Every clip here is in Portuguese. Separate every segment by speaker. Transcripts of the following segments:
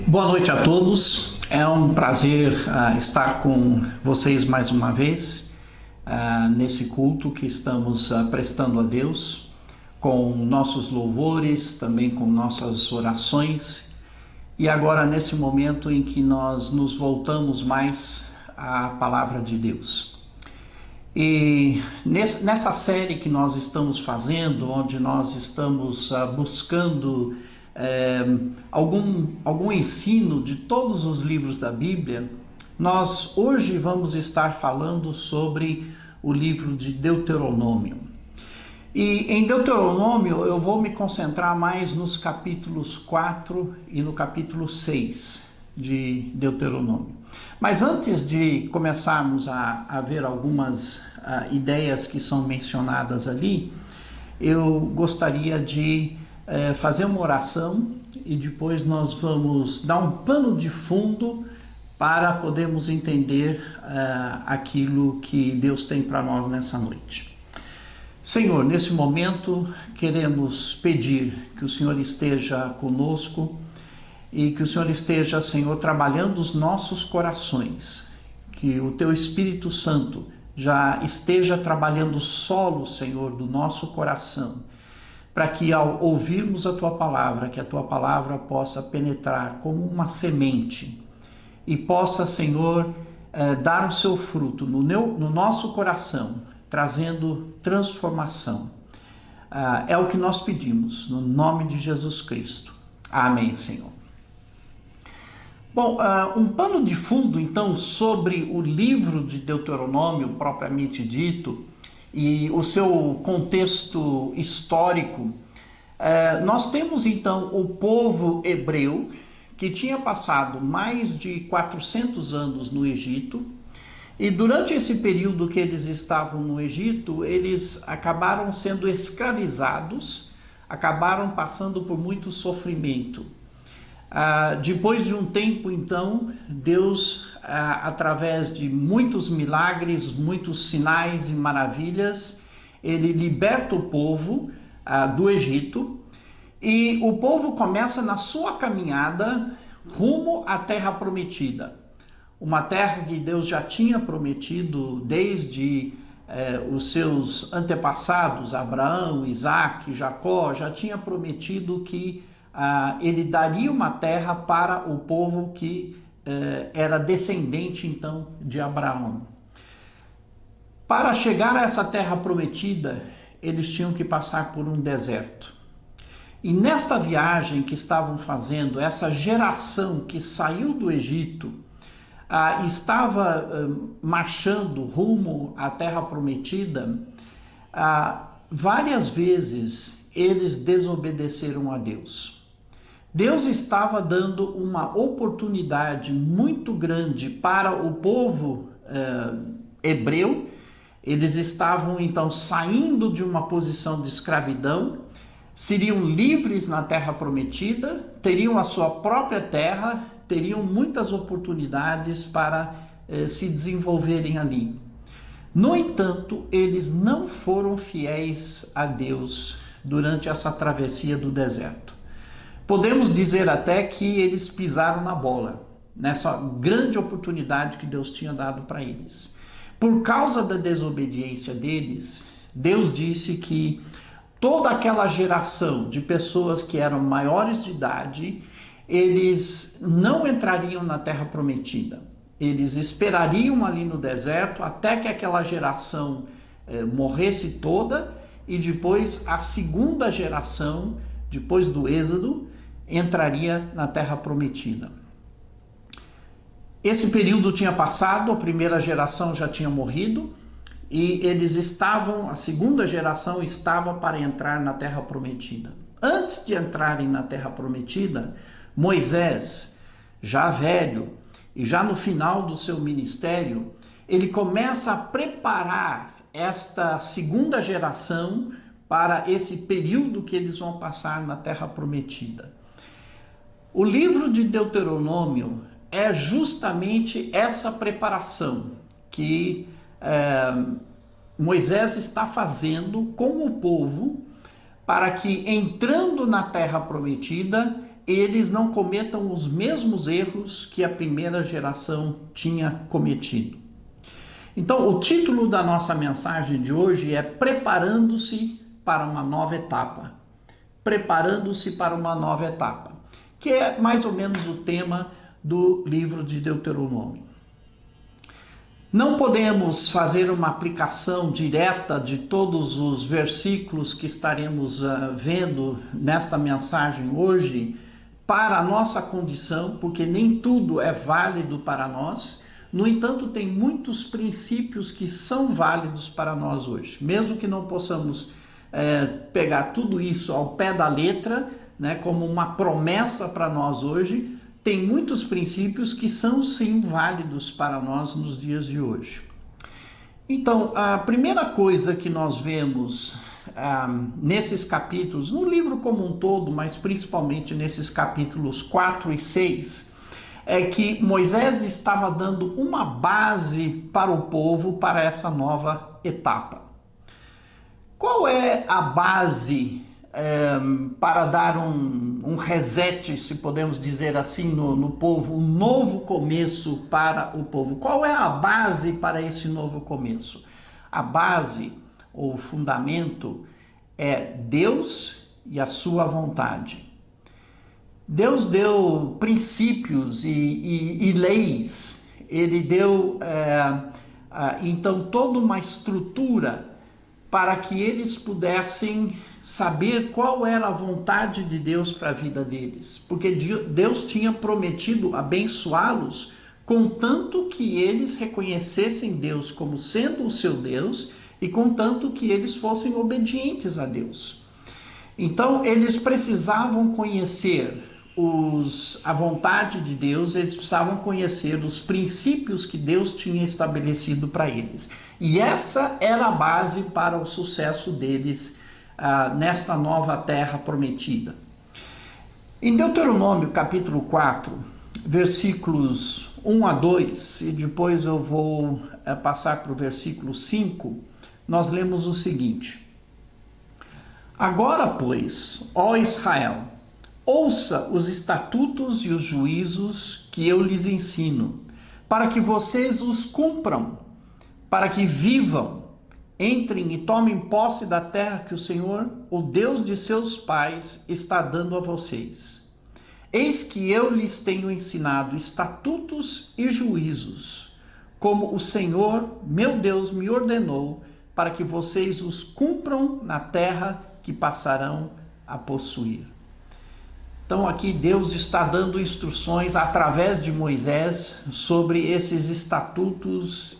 Speaker 1: Boa noite a todos. É um prazer estar com vocês mais uma vez nesse culto que estamos prestando a Deus, com nossos louvores, também com nossas orações, e agora nesse momento em que nós nos voltamos mais à Palavra de Deus. E nessa série que nós estamos fazendo, onde nós estamos buscando algum ensino de todos os livros da Bíblia, nós hoje vamos estar falando sobre o livro de Deuteronômio. E em Deuteronômio eu vou me concentrar mais nos capítulos 4 e no capítulo 6 de Deuteronômio. Mas antes de começarmos a ver algumas ideias que são mencionadas ali, eu gostaria de fazer uma oração e depois nós vamos dar um pano de fundo para podermos entender aquilo que Deus tem para nós nessa noite. Senhor, nesse momento queremos pedir que o Senhor esteja conosco e que o Senhor esteja, Senhor, trabalhando os nossos corações, que o Teu Espírito Santo já esteja trabalhando o solo, Senhor, do nosso coração, para que ao ouvirmos a Tua Palavra, que a Tua Palavra possa penetrar como uma semente e possa, Senhor, dar o seu fruto no nosso coração, trazendo transformação. É o que nós pedimos, no nome de Jesus Cristo. Amém, Senhor. Bom, um pano de fundo, então, sobre o livro de Deuteronômio, propriamente dito, e o seu contexto histórico. Nós temos, então, o povo hebreu, que tinha passado mais de 400 anos no Egito, e durante esse período que eles estavam no Egito, eles acabaram sendo escravizados, acabaram passando por muito sofrimento. Depois de um tempo, então, Deus, através de muitos milagres, muitos sinais e maravilhas, ele liberta o povo do Egito, e o povo começa na sua caminhada rumo à terra prometida. Uma terra que Deus já tinha prometido desde os seus antepassados, Abraão, Isaac, Jacó, já tinha prometido que ele daria uma terra para o povo que era descendente, então, de Abraão. Para chegar a essa terra prometida, eles tinham que passar por um deserto. E nesta viagem que estavam fazendo, essa geração que saiu do Egito, estava marchando rumo à terra prometida, várias vezes eles desobedeceram a Deus. Deus estava dando uma oportunidade muito grande para o povo hebreu. Eles estavam então saindo de uma posição de escravidão, seriam livres na terra prometida, teriam a sua própria terra, teriam muitas oportunidades para se desenvolverem ali. No entanto, eles não foram fiéis a Deus durante essa travessia do deserto. Podemos dizer até que eles pisaram na bola, nessa grande oportunidade que Deus tinha dado para eles. Por causa da desobediência deles, Deus disse que toda aquela geração de pessoas que eram maiores de idade, eles não entrariam na terra prometida. Eles esperariam ali no deserto até que aquela geração morresse toda, e depois a segunda geração, depois do Êxodo, entraria na terra prometida. Esse período tinha passado, a primeira geração já tinha morrido, e a segunda geração estava para entrar na terra prometida. Antes de entrarem na terra prometida, Moisés, já velho e já no final do seu ministério, ele começa a preparar esta segunda geração para esse período que eles vão passar na terra prometida. O livro de Deuteronômio é justamente essa preparação que Moisés está fazendo com o povo, para que, entrando na terra prometida, eles não cometam os mesmos erros que a primeira geração tinha cometido. Então, o título da nossa mensagem de hoje é Preparando-se para uma nova etapa. Preparando-se para uma nova etapa, que é mais ou menos o tema do livro de Deuteronômio. Não podemos fazer uma aplicação direta de todos os versículos que estaremos vendo nesta mensagem hoje para a nossa condição, porque nem tudo é válido para nós. No entanto, tem muitos princípios que são válidos para nós hoje. Mesmo que não possamos pegar tudo isso ao pé da letra, né, como uma promessa para nós hoje, tem muitos princípios que são sim válidos para nós nos dias de hoje. Então, a primeira coisa que nós vemos nesses capítulos, no livro como um todo, mas principalmente nesses capítulos 4 e 6, é que Moisés estava dando uma base para o povo para essa nova etapa. Qual é a base para dar um reset, se podemos dizer assim, no povo, um novo começo para o povo? Qual é a base para esse novo começo? A base, ou o fundamento, é Deus e a sua vontade. Deus deu princípios e leis, ele deu então toda uma estrutura para que eles pudessem saber qual era a vontade de Deus para a vida deles, porque Deus tinha prometido abençoá-los, contanto que eles reconhecessem Deus como sendo o seu Deus e contanto que eles fossem obedientes a Deus. Então eles precisavam conhecer a vontade de Deus, eles precisavam conhecer os princípios que Deus tinha estabelecido para eles. E essa era a base para o sucesso deles nesta nova terra prometida. Em Deuteronômio capítulo 4, versículos 1 a 2, e depois eu vou passar para o versículo 5, nós lemos o seguinte: Agora, pois, ó Israel, ouça os estatutos e os juízos que eu lhes ensino, para que vocês os cumpram, para que vivam, entrem e tomem posse da terra que o Senhor, o Deus de seus pais, está dando a vocês. Eis que eu lhes tenho ensinado estatutos e juízos, como o Senhor, meu Deus, me ordenou, para que vocês os cumpram na terra que passarão a possuir. Então aqui Deus está dando instruções através de Moisés sobre esses estatutos,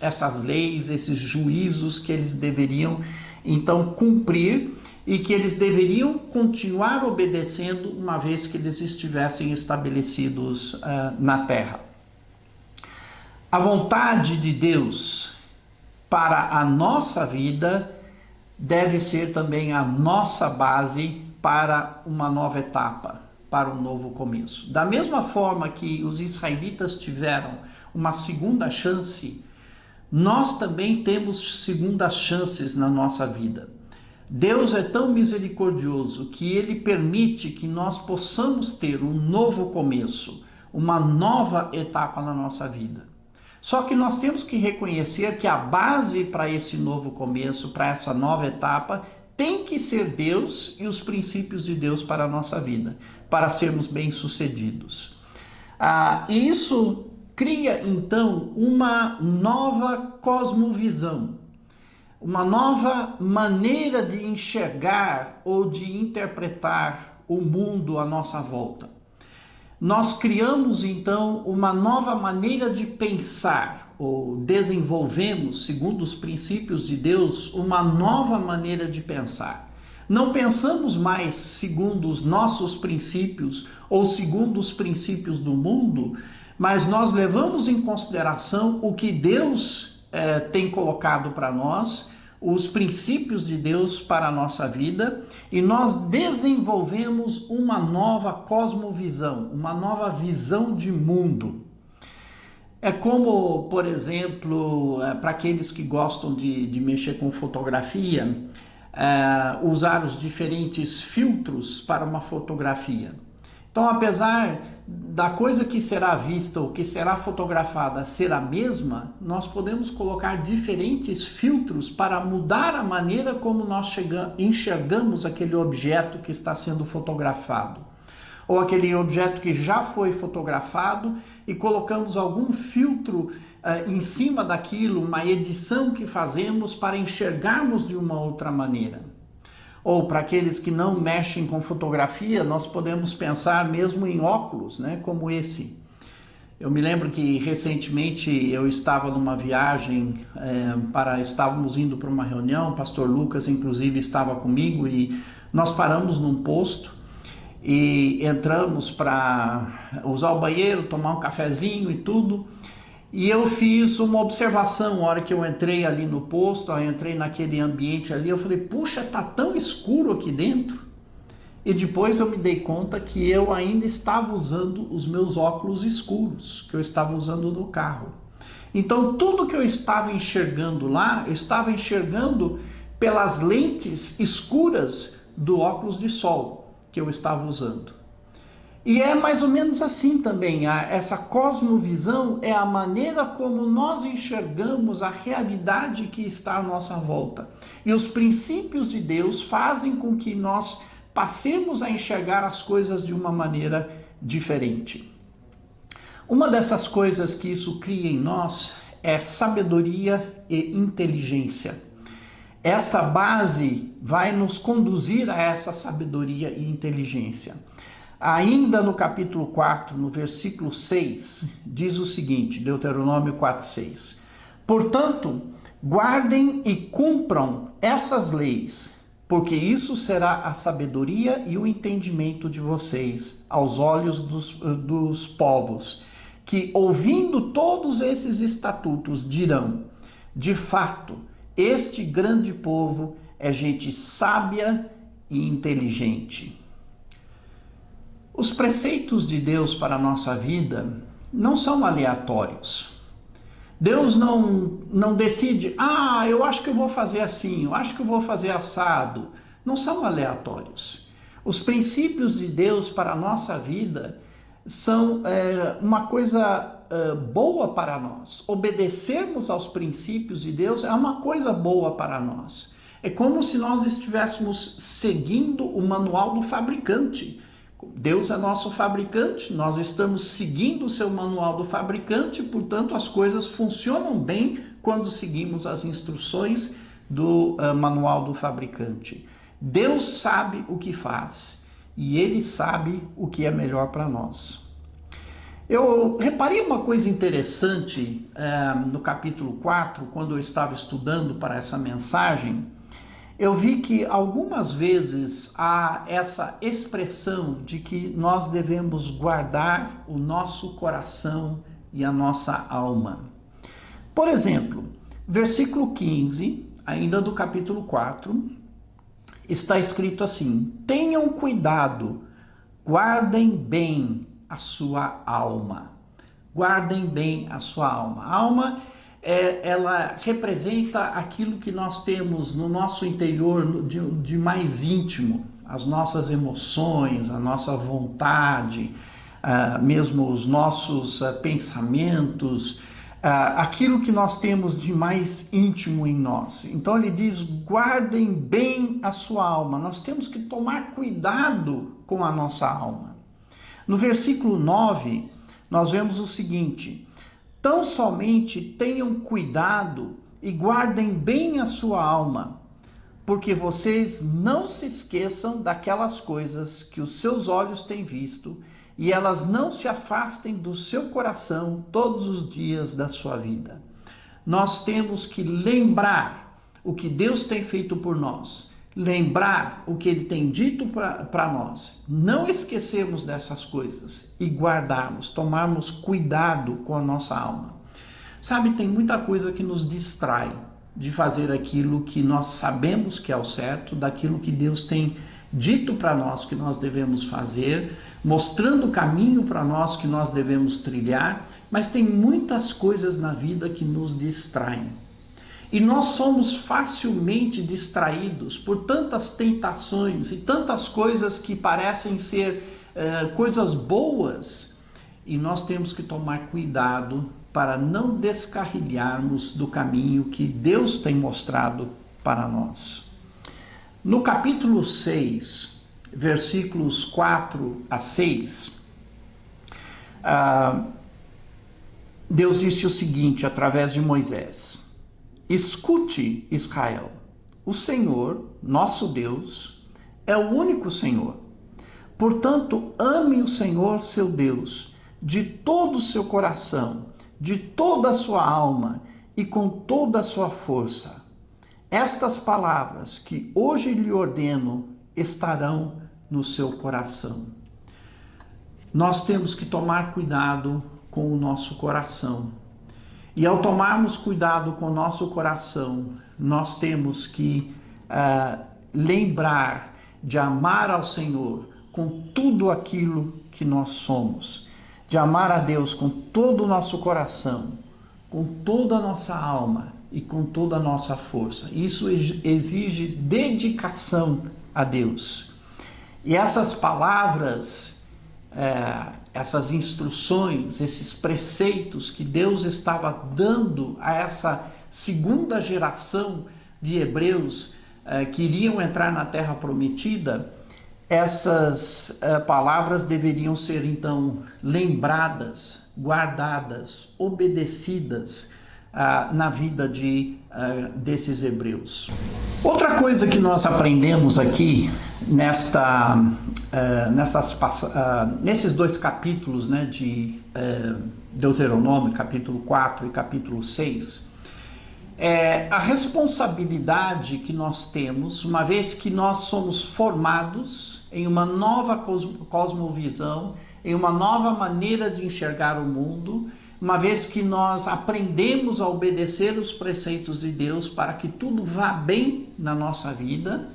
Speaker 1: essas leis, esses juízos que eles deveriam então cumprir e que eles deveriam continuar obedecendo uma vez que eles estivessem estabelecidos na terra. A vontade de Deus para a nossa vida deve ser também a nossa base para uma nova etapa, para um novo começo. Da mesma forma que os israelitas tiveram uma segunda chance, nós também temos segundas chances na nossa vida. Deus é tão misericordioso que Ele permite que nós possamos ter um novo começo, uma nova etapa na nossa vida. Só que nós temos que reconhecer que a base para esse novo começo, para essa nova etapa, tem que ser Deus e os princípios de Deus para a nossa vida, para sermos bem-sucedidos. E isso cria, então, uma nova cosmovisão, uma nova maneira de enxergar ou de interpretar o mundo à nossa volta. Nós criamos, então, uma nova maneira de pensar, ou desenvolvemos, segundo os princípios de Deus, uma nova maneira de pensar. Não pensamos mais segundo os nossos princípios ou segundo os princípios do mundo, mas nós levamos em consideração o que Deus tem colocado para nós, os princípios de Deus para a nossa vida, e nós desenvolvemos uma nova cosmovisão, uma nova visão de mundo. É como, por exemplo, para aqueles que gostam de mexer com fotografia, usar os diferentes filtros para uma fotografia. Então, apesar da coisa que será vista ou que será fotografada ser a mesma, nós podemos colocar diferentes filtros para mudar a maneira como nós enxergamos aquele objeto que está sendo fotografado. Ou aquele objeto que já foi fotografado e colocamos algum filtro em cima daquilo, uma edição que fazemos para enxergarmos de uma outra maneira. Ou para aqueles que não mexem com fotografia, nós podemos pensar mesmo em óculos, né, como esse. Eu me lembro que recentemente eu estava numa viagem, estávamos indo para uma reunião, o pastor Lucas inclusive estava comigo e nós paramos num posto e entramos para usar o banheiro, tomar um cafezinho e tudo. E eu fiz uma observação, na hora que eu entrei ali no posto, eu entrei naquele ambiente ali, eu falei, puxa, tá tão escuro aqui dentro. E depois eu me dei conta que eu ainda estava usando os meus óculos escuros, que eu estava usando no carro. Então tudo que eu estava enxergando lá, eu estava enxergando pelas lentes escuras do óculos de sol que eu estava usando. E é mais ou menos assim também, essa cosmovisão é a maneira como nós enxergamos a realidade que está à nossa volta. E os princípios de Deus fazem com que nós passemos a enxergar as coisas de uma maneira diferente. Uma dessas coisas que isso cria em nós é sabedoria e inteligência. Esta base vai nos conduzir a essa sabedoria e inteligência. Ainda no capítulo 4, no versículo 6, diz o seguinte, Deuteronômio 4:6. Portanto, guardem e cumpram essas leis, porque isso será a sabedoria e o entendimento de vocês aos olhos dos povos, que ouvindo todos esses estatutos dirão, de fato, este grande povo é gente sábia e inteligente. Os preceitos de Deus para a nossa vida não são aleatórios. Deus não decide, eu acho que eu vou fazer assim, eu acho que eu vou fazer assado. Não são aleatórios. Os princípios de Deus para a nossa vida são uma coisa boa para nós. Obedecermos aos princípios de Deus é uma coisa boa para nós. É como se nós estivéssemos seguindo o manual do fabricante. Deus é nosso fabricante, nós estamos seguindo o seu manual do fabricante, portanto as coisas funcionam bem quando seguimos as instruções do manual do fabricante. Deus sabe o que faz e Ele sabe o que é melhor para nós. Eu reparei uma coisa interessante no capítulo 4, quando eu estava estudando para essa mensagem. Eu vi que algumas vezes há essa expressão de que nós devemos guardar o nosso coração e a nossa alma. Por exemplo, versículo 15, ainda do capítulo 4, está escrito assim: tenham cuidado, guardem bem a sua alma. Guardem bem a sua alma. A alma ela representa aquilo que nós temos no nosso interior de mais íntimo, as nossas emoções, a nossa vontade, mesmo os nossos pensamentos, aquilo que nós temos de mais íntimo em nós. Então ele diz, guardem bem a sua alma. Nós temos que tomar cuidado com a nossa alma. No versículo 9, nós vemos o seguinte: tão somente tenham cuidado e guardem bem a sua alma, porque vocês não se esqueçam daquelas coisas que os seus olhos têm visto, e elas não se afastem do seu coração todos os dias da sua vida. Nós temos que lembrar o que Deus tem feito por nós, lembrar o que Ele tem dito para nós, não esquecermos dessas coisas e guardarmos, tomarmos cuidado com a nossa alma. Sabe, tem muita coisa que nos distrai de fazer aquilo que nós sabemos que é o certo, daquilo que Deus tem dito para nós que nós devemos fazer, mostrando o caminho para nós que nós devemos trilhar, mas tem muitas coisas na vida que nos distraem. E nós somos facilmente distraídos por tantas tentações e tantas coisas que parecem ser coisas boas, e nós temos que tomar cuidado para não descarrilharmos do caminho que Deus tem mostrado para nós. No capítulo 6, versículos 4 a 6, Deus disse o seguinte através de Moisés: escute, Israel, o Senhor, nosso Deus, é o único Senhor. Portanto, ame o Senhor, seu Deus, de todo o seu coração, de toda a sua alma e com toda a sua força. Estas palavras que hoje lhe ordeno estarão no seu coração. Nós temos que tomar cuidado com o nosso coração. E ao tomarmos cuidado com o nosso coração, nós temos que lembrar de amar ao Senhor com tudo aquilo que nós somos, de amar a Deus com todo o nosso coração, com toda a nossa alma e com toda a nossa força. Isso exige dedicação a Deus. E essas palavras, essas instruções, esses preceitos que Deus estava dando a essa segunda geração de hebreus que iriam entrar na Terra Prometida, essas palavras deveriam ser então lembradas, guardadas, obedecidas na vida desses hebreus. Outra coisa que nós aprendemos aqui nesses dois capítulos, né, de Deuteronômio, capítulo 4 e capítulo 6, é a responsabilidade que nós temos, uma vez que nós somos formados em uma nova cosmovisão, em uma nova maneira de enxergar o mundo, uma vez que nós aprendemos a obedecer os preceitos de Deus para que tudo vá bem na nossa vida,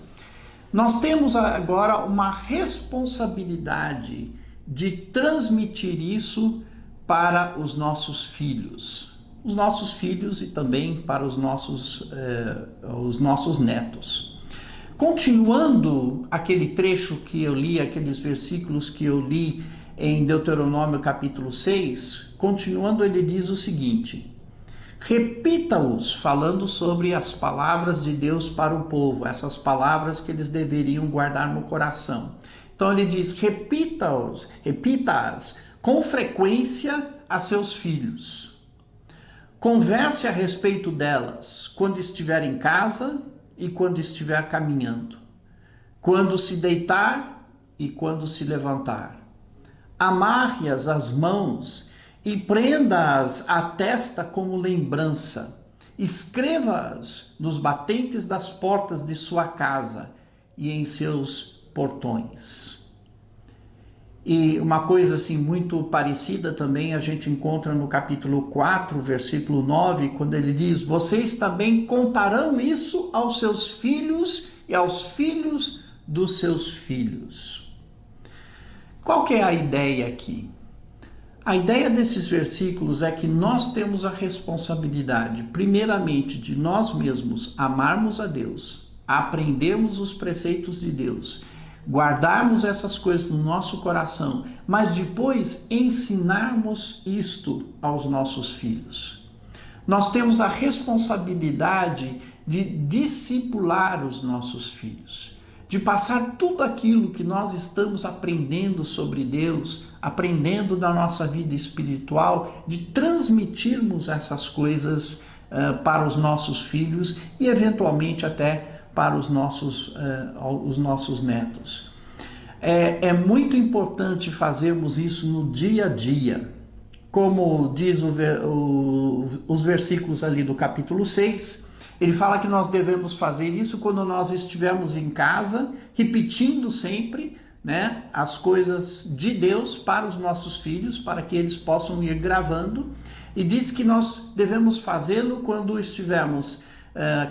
Speaker 1: nós temos agora uma responsabilidade de transmitir isso para os nossos filhos e também para os nossos netos. Continuando aquele trecho que eu li, aqueles versículos que eu li em Deuteronômio capítulo 6, continuando ele diz o seguinte: repita-os, falando sobre as palavras de Deus para o povo, essas palavras que eles deveriam guardar no coração. Então ele diz: repita-as com frequência a seus filhos. Converse a respeito delas quando estiver em casa e quando estiver caminhando, quando se deitar e quando se levantar. Amarre-as às mãos e prenda-as à testa como lembrança. Escreva-as nos batentes das portas de sua casa e em seus portões. E uma coisa assim muito parecida também a gente encontra no capítulo 4, versículo 9, quando ele diz: vocês também contarão isso aos seus filhos e aos filhos dos seus filhos. Qual que é a ideia aqui? A ideia desses versículos é que nós temos a responsabilidade, primeiramente, de nós mesmos amarmos a Deus, aprendermos os preceitos de Deus, guardarmos essas coisas no nosso coração, mas depois ensinarmos isto aos nossos filhos. Nós temos a responsabilidade de discipular os nossos filhos, de passar tudo aquilo que nós estamos aprendendo sobre Deus, aprendendo da nossa vida espiritual, de transmitirmos essas coisas para os nossos filhos e eventualmente até para os nossos netos. É muito importante fazermos isso no dia a dia. Como diz os versículos ali do capítulo 6, ele fala que nós devemos fazer isso quando nós estivermos em casa, repetindo sempre, né, as coisas de Deus para os nossos filhos, para que eles possam ir gravando. E diz que nós devemos fazê-lo quando estivermos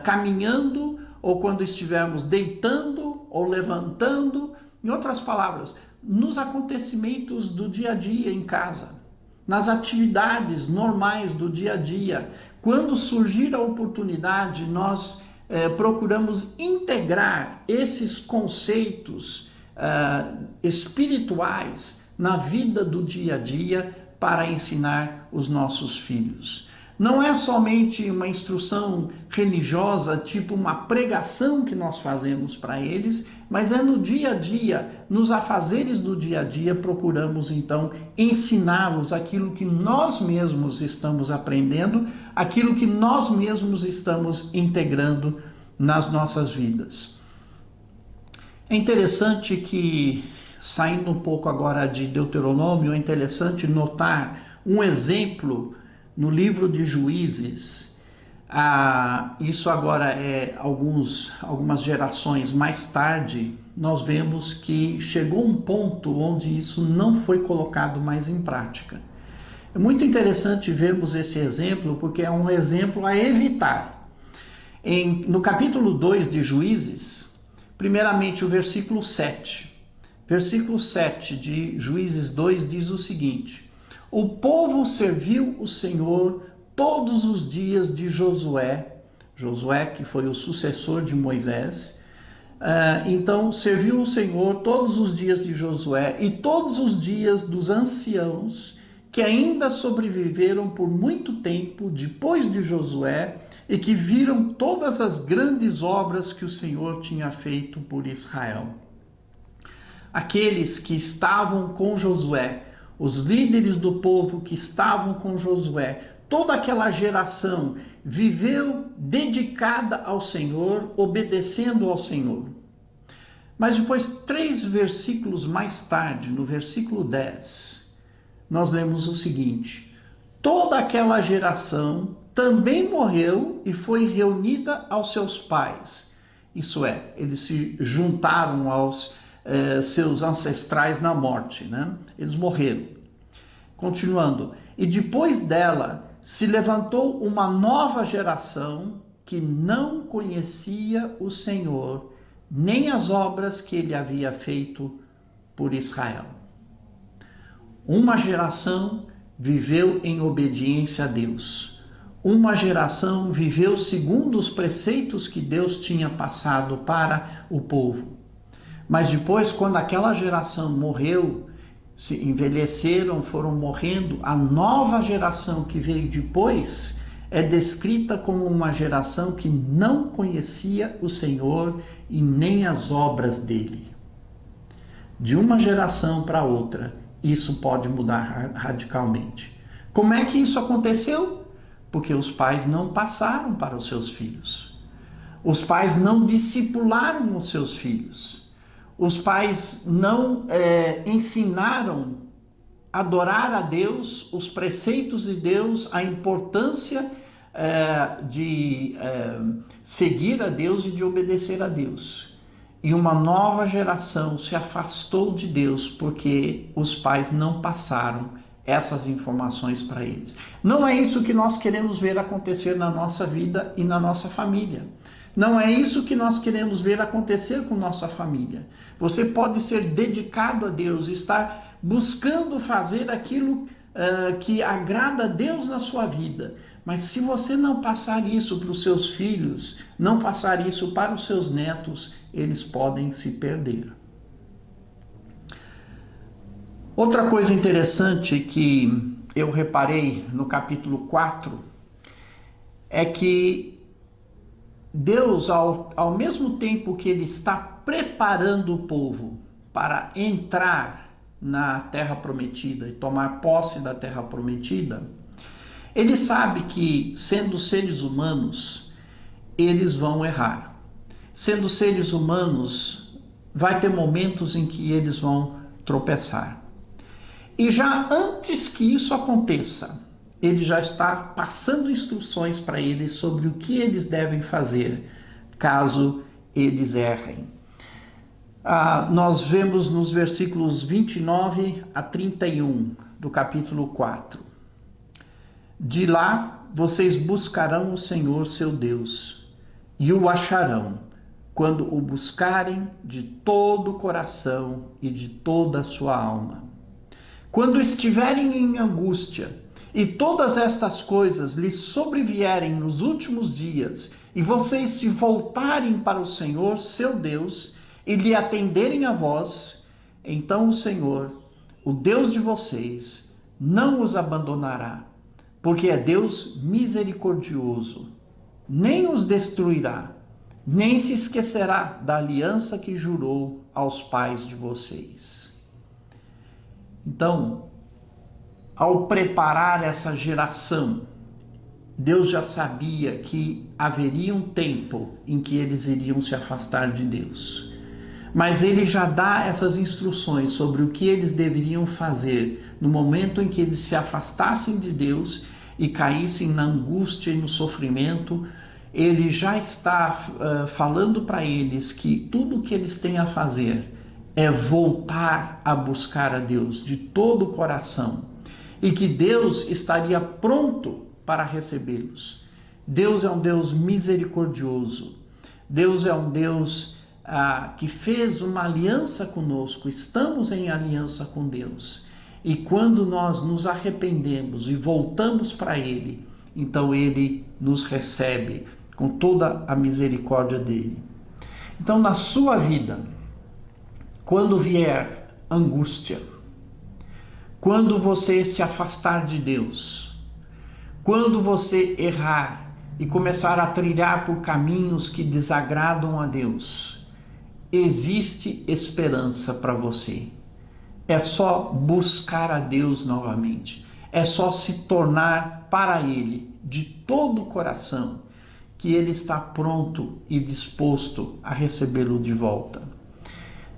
Speaker 1: caminhando, ou quando estivermos deitando ou levantando, em outras palavras, nos acontecimentos do dia a dia em casa, nas atividades normais do dia a dia. Quando surgir a oportunidade, nós procuramos integrar esses conceitos espirituais na vida do dia a dia para ensinar os nossos filhos. Não é somente uma instrução religiosa, tipo uma pregação que nós fazemos para eles, mas é no dia a dia, nos afazeres do dia a dia, procuramos então ensiná-los aquilo que nós mesmos estamos aprendendo, aquilo que nós mesmos estamos integrando nas nossas vidas. É interessante que, saindo um pouco agora de Deuteronômio, é interessante notar um exemplo no livro de Juízes. Isso agora é algumas gerações mais tarde, nós vemos que chegou um ponto onde isso não foi colocado mais em prática. É muito interessante vermos esse exemplo, porque é um exemplo a evitar. No capítulo 2 de Juízes, primeiramente o versículo 7. Versículo 7 de Juízes 2 diz o seguinte: o povo serviu o Senhor todos os dias de Josué, que foi o sucessor de Moisés. Então serviu o Senhor todos os dias de Josué e todos os dias dos anciãos que ainda sobreviveram por muito tempo depois de Josué e que viram todas as grandes obras que o Senhor tinha feito por Israel. Aqueles que estavam com Josué, os líderes do povo que estavam com Josué, toda aquela geração viveu dedicada ao Senhor, obedecendo ao Senhor. Mas depois, 3 versículos mais tarde, no versículo 10, nós lemos o seguinte: toda aquela geração também morreu e foi reunida aos seus pais. Isso é, eles se juntaram aos seus ancestrais na morte, né? Eles morreram. Continuando, e depois dela se levantou uma nova geração que não conhecia o Senhor, nem as obras que ele havia feito por Israel. Uma geração viveu em obediência a Deus. Uma geração viveu segundo os preceitos que Deus tinha passado para o povo. Mas depois, quando aquela geração morreu, se envelheceram, foram morrendo, a nova geração que veio depois é descrita como uma geração que não conhecia o Senhor e nem as obras dele. De uma geração para outra, isso pode mudar radicalmente. Como é que isso aconteceu? Porque os pais não passaram para os seus filhos. Os pais não discipularam os seus filhos. Os pais não ensinaram a adorar a Deus, os preceitos de Deus, a importância de seguir a Deus e de obedecer a Deus. E uma nova geração se afastou de Deus porque os pais não passaram essas informações para eles. Não é isso que nós queremos ver acontecer na nossa vida e na nossa família. Não é isso que nós queremos ver acontecer com nossa família. Você pode ser dedicado a Deus, estar buscando fazer aquilo que agrada a Deus na sua vida. Mas se você não passar isso para os seus filhos, não passar isso para os seus netos, eles podem se perder. Outra coisa interessante que eu reparei no capítulo 4 é que Deus, ao mesmo tempo que ele está preparando o povo para entrar na terra prometida e tomar posse da terra prometida, ele sabe que, sendo seres humanos, eles vão errar. Sendo seres humanos, vai ter momentos em que eles vão tropeçar. E já antes que isso aconteça, ele já está passando instruções para eles sobre o que eles devem fazer caso eles errem. Nós vemos nos versículos 29 a 31 do capítulo 4. De lá vocês buscarão o Senhor seu Deus e o acharão quando o buscarem de todo o coração e de toda a sua alma. Quando estiverem em angústia e todas estas coisas lhes sobrevierem nos últimos dias, e vocês se voltarem para o Senhor, seu Deus, e lhe atenderem a vós, então o Senhor, o Deus de vocês, não os abandonará, porque é Deus misericordioso, nem os destruirá, nem se esquecerá da aliança que jurou aos pais de vocês. Então, ao preparar essa geração, Deus já sabia que haveria um tempo em que eles iriam se afastar de Deus. Mas ele já dá essas instruções sobre o que eles deveriam fazer no momento em que eles se afastassem de Deus e caíssem na angústia e no sofrimento. Ele já está falando para eles que tudo o que eles têm a fazer é voltar a buscar a Deus de todo o coração e que Deus estaria pronto para recebê-los. Deus é um Deus misericordioso. Deus é um Deus que fez uma aliança conosco, estamos em aliança com Deus. E quando nós nos arrependemos e voltamos para Ele, então Ele nos recebe com toda a misericórdia dEle. Então, na sua vida, quando vier angústia, quando você se afastar de Deus, quando você errar e começar a trilhar por caminhos que desagradam a Deus, existe esperança para você. É só buscar a Deus novamente. É só se tornar para Ele de todo o coração, que Ele está pronto e disposto a recebê-lo de volta.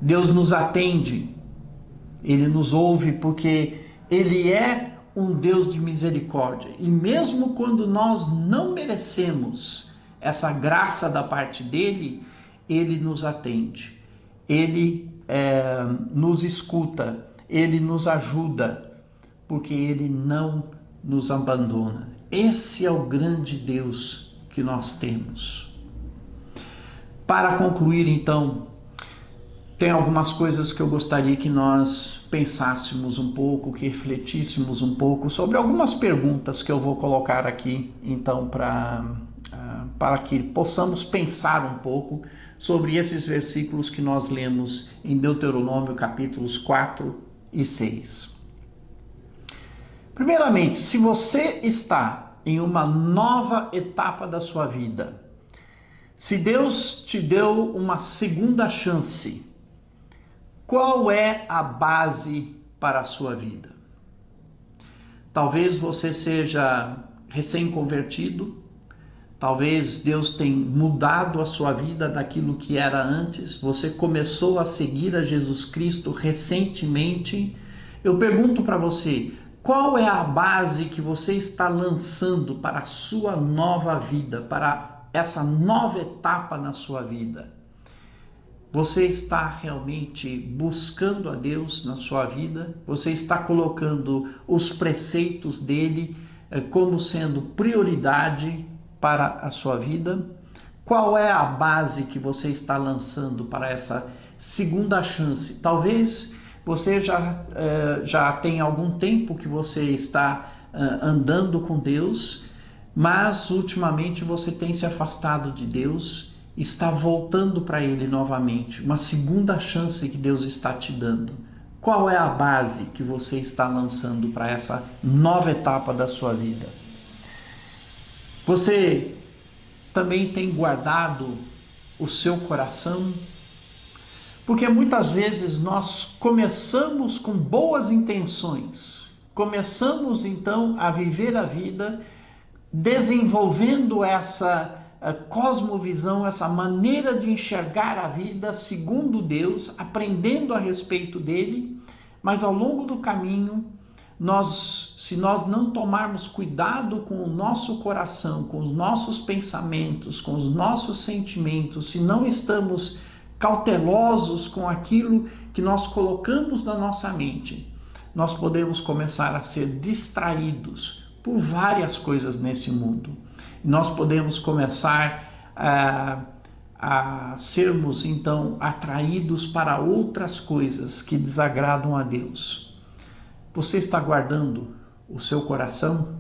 Speaker 1: Deus nos atende, Ele nos ouve porque Ele é um Deus de misericórdia. E mesmo quando nós não merecemos essa graça da parte dEle, Ele nos atende, Ele nos escuta, Ele nos ajuda, porque Ele não nos abandona. Esse é o grande Deus que nós temos. Para concluir, então, tem algumas coisas que eu gostaria que nós pensássemos um pouco, que refletíssemos um pouco sobre algumas perguntas que eu vou colocar aqui, então, para que possamos pensar um pouco sobre esses versículos que nós lemos em Deuteronômio capítulos 4 e 6. Primeiramente, se você está em uma nova etapa da sua vida, se Deus te deu uma segunda chance, qual é a base para a sua vida? Talvez você seja recém-convertido, talvez Deus tenha mudado a sua vida daquilo que era antes, você começou a seguir a Jesus Cristo recentemente. Eu pergunto para você, qual é a base que você está lançando para a sua nova vida, para essa nova etapa na sua vida? Você está realmente buscando a Deus na sua vida? Você está colocando os preceitos dele como sendo prioridade para a sua vida? Qual é a base que você está lançando para essa segunda chance? Talvez você já tem algum tempo que você está andando com Deus, mas ultimamente você tem se afastado de Deus, está voltando para Ele novamente, uma segunda chance que Deus está te dando. Qual é a base que você está lançando para essa nova etapa da sua vida? Você também tem guardado o seu coração? Porque muitas vezes nós começamos com boas intenções, começamos então a viver a vida desenvolvendo essa cosmovisão, essa maneira de enxergar a vida segundo Deus, aprendendo a respeito dele, mas ao longo do caminho, se nós não tomarmos cuidado com o nosso coração, com os nossos pensamentos, com os nossos sentimentos, se não estamos cautelosos com aquilo que nós colocamos na nossa mente, nós podemos começar a ser distraídos por várias coisas nesse mundo. Nós podemos começar a sermos, então, atraídos para outras coisas que desagradam a Deus. Você está guardando o seu coração?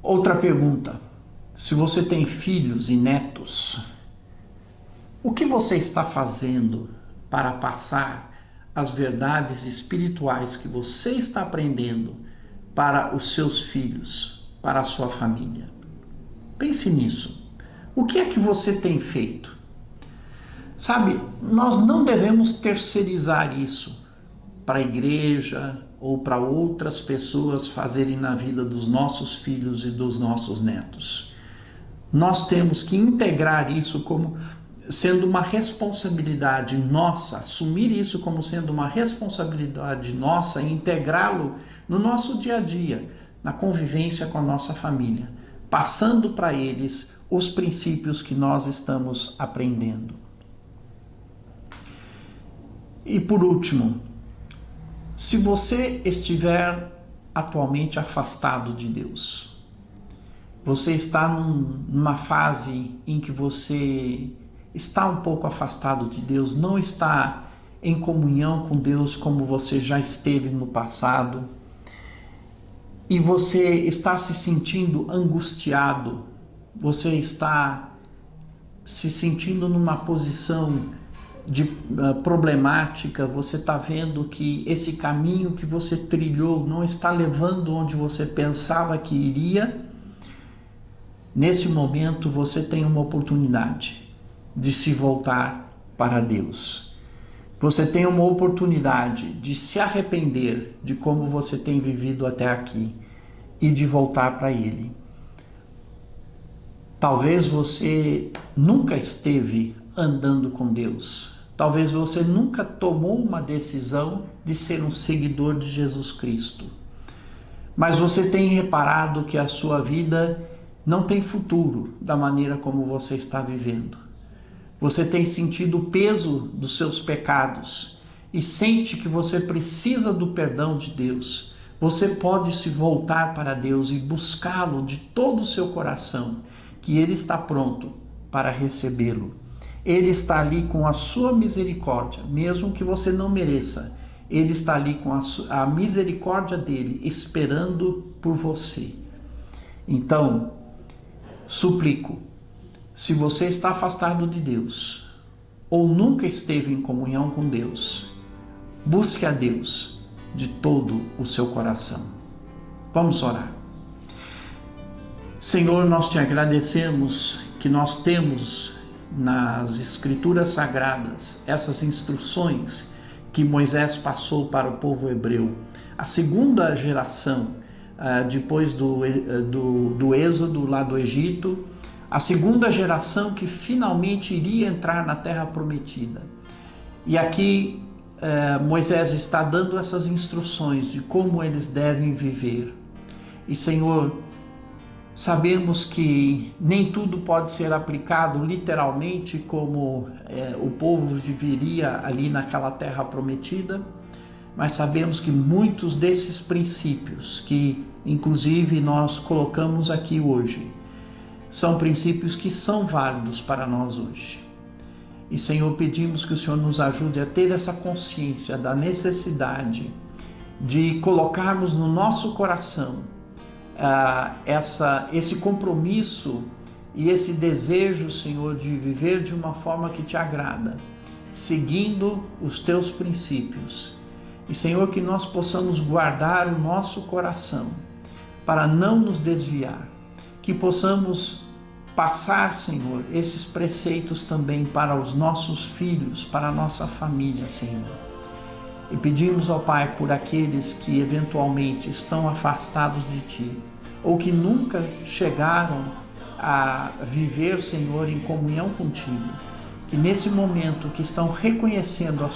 Speaker 1: Outra pergunta. Se você tem filhos e netos, O que você está fazendo para passar as verdades espirituais que você está aprendendo para os seus filhos, para a sua família? Pense nisso. O que é que você tem feito? Sabe, nós não devemos terceirizar isso para a igreja ou para outras pessoas fazerem na vida dos nossos filhos e dos nossos netos. Nós temos que integrar isso como sendo uma responsabilidade nossa, assumir isso como sendo uma responsabilidade nossa e integrá-lo no nosso dia a dia, na convivência com a nossa família, passando para eles os princípios que nós estamos aprendendo. E por último, se você estiver atualmente afastado de Deus, você está numa fase em que você está um pouco afastado de Deus, não está em comunhão com Deus como você já esteve no passado, e você está se sentindo angustiado, você está se sentindo numa posição de problemática, você está vendo que esse caminho que você trilhou não está levando onde você pensava que iria. Nesse momento você tem uma oportunidade de se voltar para Deus. Você tem uma oportunidade de se arrepender de como você tem vivido até aqui e de voltar para Ele. Talvez você nunca esteve andando com Deus. Talvez você nunca tomou uma decisão de ser um seguidor de Jesus Cristo. Mas você tem reparado que a sua vida não tem futuro da maneira como você está vivendo. Você tem sentido o peso dos seus pecados e sente que você precisa do perdão de Deus. Você pode se voltar para Deus e buscá-lo de todo o seu coração, que Ele está pronto para recebê-lo. Ele está ali com a sua misericórdia, mesmo que você não mereça. Ele está ali com a misericórdia dele, esperando por você. Então, suplico, se você está afastado de Deus, ou nunca esteve em comunhão com Deus, busque a Deus de todo o seu coração. Vamos orar. Senhor, nós te agradecemos que nós temos nas Escrituras Sagradas essas instruções que Moisés passou para o povo hebreu. A segunda geração, depois do êxodo lá do Egito, a segunda geração que finalmente iria entrar na Terra Prometida. E aqui Moisés está dando essas instruções de como eles devem viver. E Senhor, sabemos que nem tudo pode ser aplicado literalmente como o povo viveria ali naquela Terra Prometida, mas sabemos que muitos desses princípios que inclusive nós colocamos aqui hoje, são princípios que são válidos para nós hoje. E Senhor, pedimos que o Senhor nos ajude a ter essa consciência da necessidade de colocarmos no nosso coração esse compromisso e esse desejo, Senhor, de viver de uma forma que te agrada, seguindo os teus princípios. E Senhor, que nós possamos guardar o nosso coração para não nos desviar, que possamos passar, Senhor, esses preceitos também para os nossos filhos, para a nossa família, Senhor. E pedimos, ó Pai, por aqueles que eventualmente estão afastados de Ti, ou que nunca chegaram a viver, Senhor, em comunhão contigo, que nesse momento que estão reconhecendo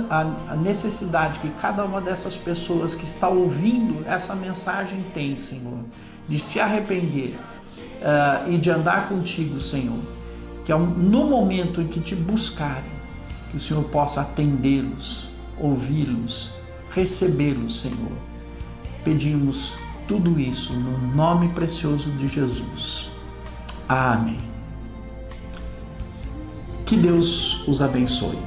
Speaker 1: a necessidade que cada uma dessas pessoas que está ouvindo essa mensagem tem, Senhor, de se arrepender e de andar contigo, Senhor, que no momento em que te buscarem, que o Senhor possa atendê-los, ouvi-los, recebê-los, Senhor. Pedimos tudo isso no nome precioso de Jesus. Amém. Que Deus os abençoe.